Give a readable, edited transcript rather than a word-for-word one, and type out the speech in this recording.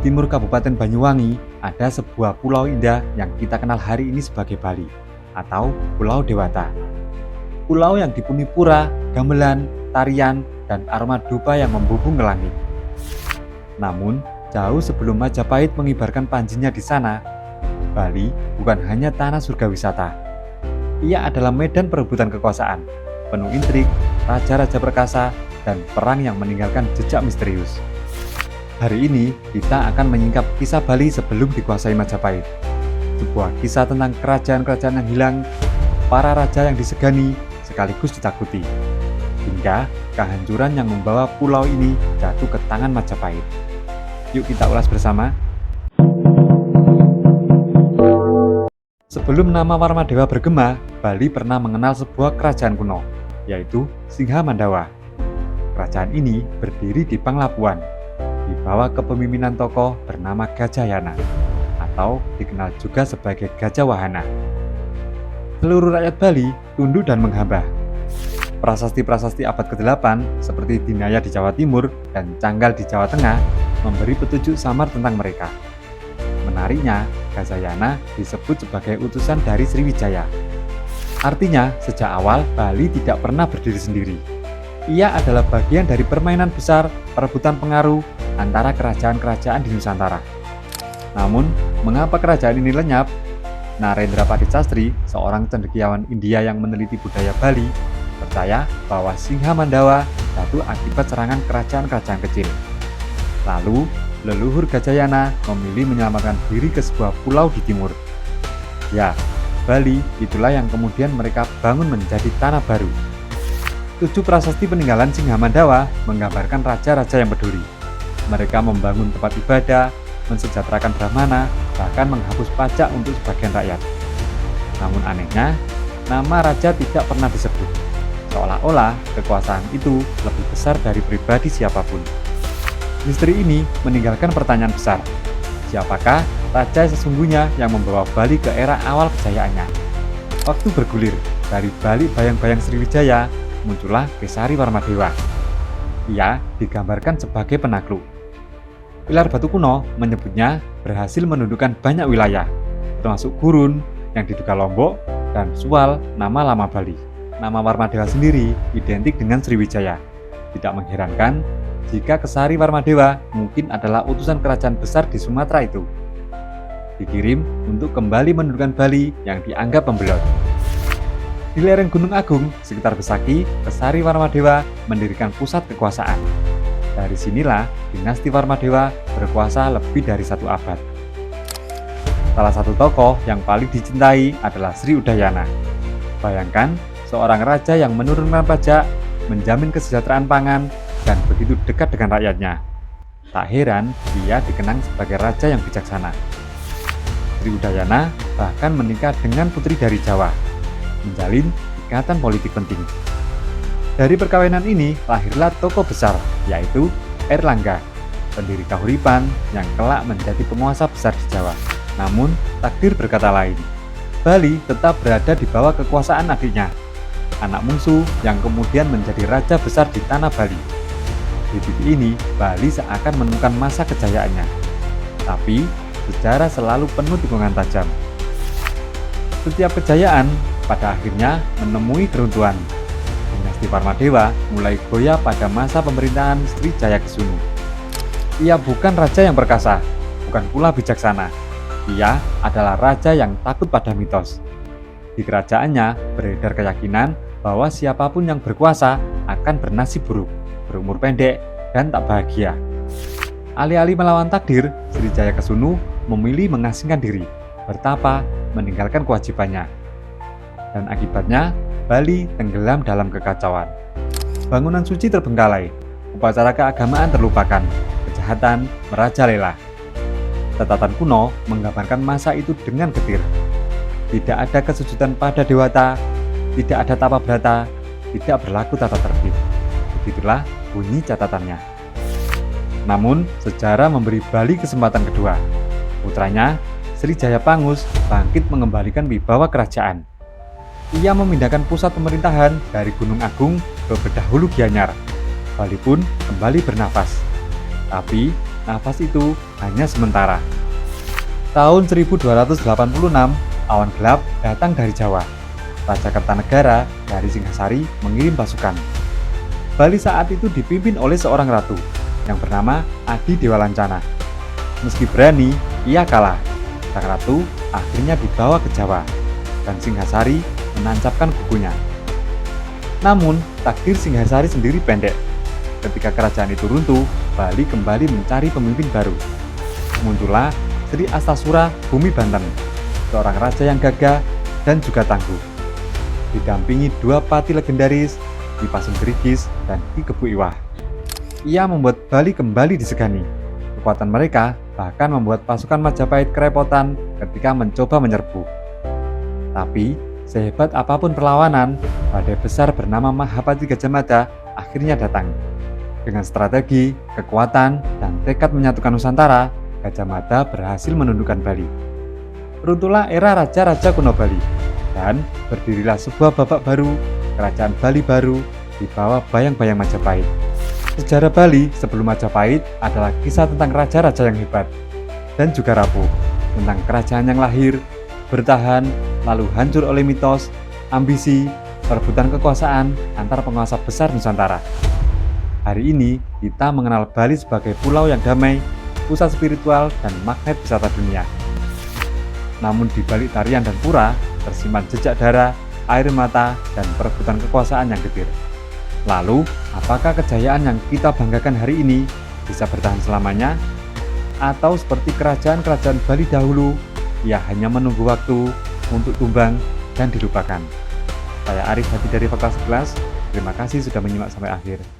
timur Kabupaten Banyuwangi, ada sebuah pulau indah yang kita kenal hari ini sebagai Bali, atau Pulau Dewata. Pulau yang dipenuhi pura, gamelan, tarian, dan aroma dupa yang membumbung ke langit. Namun, jauh sebelum Majapahit mengibarkan panjinya di sana, Bali bukan hanya tanah surga wisata. Ia adalah medan perebutan kekuasaan, penuh intrik, raja-raja perkasa, dan perang yang meninggalkan jejak misterius. Hari ini, kita akan menyingkap kisah Bali sebelum dikuasai Majapahit. Sebuah kisah tentang kerajaan-kerajaan yang hilang, para raja yang disegani sekaligus ditakuti, hingga kehancuran yang membawa pulau ini jatuh ke tangan Majapahit. Yuk kita ulas bersama. Sebelum nama Warmadewa bergema, Bali pernah mengenal sebuah kerajaan kuno, yaitu Singha Mandawa. Kerajaan ini berdiri di Panglapuan, di bawah kepemimpinan tokoh bernama Gajayana, atau dikenal juga sebagai Gajah Wahana. Seluruh rakyat Bali tunduk dan menghamba. Prasasti-prasasti abad ke-8 seperti Dinaya di Jawa Timur dan Canggal di Jawa Tengah memberi petunjuk samar tentang mereka. Menariknya, Gajayana disebut sebagai utusan dari Sriwijaya. Artinya, sejak awal Bali tidak pernah berdiri sendiri. Ia adalah bagian dari permainan besar perebutan pengaruh antara kerajaan-kerajaan di Nusantara. Namun, mengapa kerajaan ini lenyap? Narendra Padisastri, seorang cendekiawan India yang meneliti budaya Bali, percaya bahwa Singha Mandawa jatuh akibat serangan kerajaan-kerajaan kecil. Lalu, leluhur Gajayana memilih menyelamatkan diri ke sebuah pulau di timur. Ya, Bali itulah yang kemudian mereka bangun menjadi tanah baru. 7 prasasti peninggalan Singha Mandawa menggambarkan raja-raja yang peduli. Mereka membangun tempat ibadah, mensejahterakan Brahmana, bahkan menghapus pajak untuk sebagian rakyat. Namun anehnya, nama raja tidak pernah disebut, seolah-olah kekuasaan itu lebih besar dari pribadi siapapun. Misteri ini meninggalkan pertanyaan besar, siapakah raja sesungguhnya yang membawa Bali ke era awal kejayaannya? Waktu bergulir, dari balik bayang-bayang Sriwijaya, muncullah Kesari Warmadewa. Ia digambarkan sebagai penakluk. Pilar batu kuno menyebutnya berhasil menundukkan banyak wilayah, termasuk Gurun yang diduga Lombok dan Sual nama lama Bali. Nama Warmadewa sendiri identik dengan Sriwijaya. Tidak mengherankan jika Kesari Warmadewa mungkin adalah utusan kerajaan besar di Sumatera itu. Dikirim untuk kembali menundukkan Bali yang dianggap pembelot. Di lereng Gunung Agung, sekitar Besaki, Kesari Warmadewa mendirikan pusat kekuasaan. Dari sinilah dinasti Warmadewa berkuasa lebih dari 1 abad. Salah satu tokoh yang paling dicintai adalah Sri Udayana. Bayangkan, seorang raja yang menurunkan pajak, menjamin kesejahteraan pangan, dan begitu dekat dengan rakyatnya. Tak heran dia dikenang sebagai raja yang bijaksana. Sri Udayana bahkan menikah dengan putri dari Jawa, menjalin ikatan politik penting. Dari perkawinan ini lahirlah tokoh besar, yaitu Airlangga, pendiri Kahuripan yang kelak menjadi penguasa besar di Jawa. Namun, takdir berkata lain. Bali tetap berada di bawah kekuasaan adiknya, anak bungsu yang kemudian menjadi raja besar di tanah Bali. Di titik ini, Bali seakan menemukan masa kejayaannya. Tapi, sejarah selalu penuh tikungan tajam. Setiap kejayaan pada akhirnya menemui keruntuhan. Dinasti Warmadewa mulai goyah pada masa pemerintahan Sri Jayakesuma. Ia bukan raja yang perkasa, bukan pula bijaksana. Ia adalah raja yang takut pada mitos. Di kerajaannya beredar keyakinan bahwa siapapun yang berkuasa akan bernasib buruk, berumur pendek, dan tak bahagia. Alih-alih melawan takdir, Sri Jayakesuma memilih mengasingkan diri, bertapa, meninggalkan kewajibannya. Dan akibatnya, Bali tenggelam dalam kekacauan. Bangunan suci terbengkalai, upacara keagamaan terlupakan, kejahatan merajalela. Catatan kuno menggambarkan masa itu dengan getir. Tidak ada kesujudan pada dewata, tidak ada tapa brata, tidak berlaku tata tertib. Begitulah bunyi catatannya. Namun, sejarah memberi Bali kesempatan kedua. Putranya, Sri Jayapangus, bangkit mengembalikan wibawa kerajaan. Ia memindahkan pusat pemerintahan dari Gunung Agung ke Bedahulu Gianyar. Bali pun kembali bernafas. Tapi, nafas itu hanya sementara. Tahun 1286, awan gelap datang dari Jawa. Raja Kertanegara dari Singhasari mengirim pasukan. Bali saat itu dipimpin oleh seorang ratu yang bernama Adi Dewa Lancana. Meski berani, ia kalah. Sang ratu akhirnya dibawa ke Jawa dan Singhasari menancapkan kukunya. Namun, takdir Singhasari sendiri pendek. Ketika kerajaan itu runtuh, Bali kembali mencari pemimpin baru. Muncullah Sri Astasura Bumi Banten, seorang raja yang gagah dan juga tangguh. Didampingi dua pati legendaris, Ki Pasung Gerigis dan Ki Kebu Iwah. Ia membuat Bali kembali disegani. Kekuatan mereka bahkan membuat pasukan Majapahit kerepotan ketika mencoba menyerbu. Tapi, sehebat apapun perlawanan, badai besar bernama Mahapati Gajah Mada akhirnya datang. Dengan strategi, kekuatan, dan tekad menyatukan Nusantara, Gajah Mada berhasil menundukkan Bali. Runtuhlah era raja-raja kuno Bali, dan berdirilah sebuah babak baru, kerajaan Bali baru, di bawah bayang-bayang Majapahit. Sejarah Bali sebelum Majapahit adalah kisah tentang raja-raja yang hebat, dan juga rapuh, tentang kerajaan yang lahir, bertahan, lalu hancur oleh mitos, ambisi, perebutan kekuasaan antar penguasa besar Nusantara. Hari ini, kita mengenal Bali sebagai pulau yang damai, pusat spiritual, dan magnet wisata dunia. Namun di balik tarian dan pura, tersimpan jejak darah, air mata, dan perebutan kekuasaan yang getir. Lalu, apakah kejayaan yang kita banggakan hari ini bisa bertahan selamanya? Atau seperti kerajaan-kerajaan Bali dahulu, ia hanya menunggu waktu untuk tumbang dan dilupakan? Saya Arif Hadi dari Fakultas 11. Terima kasih sudah menyimak sampai akhir.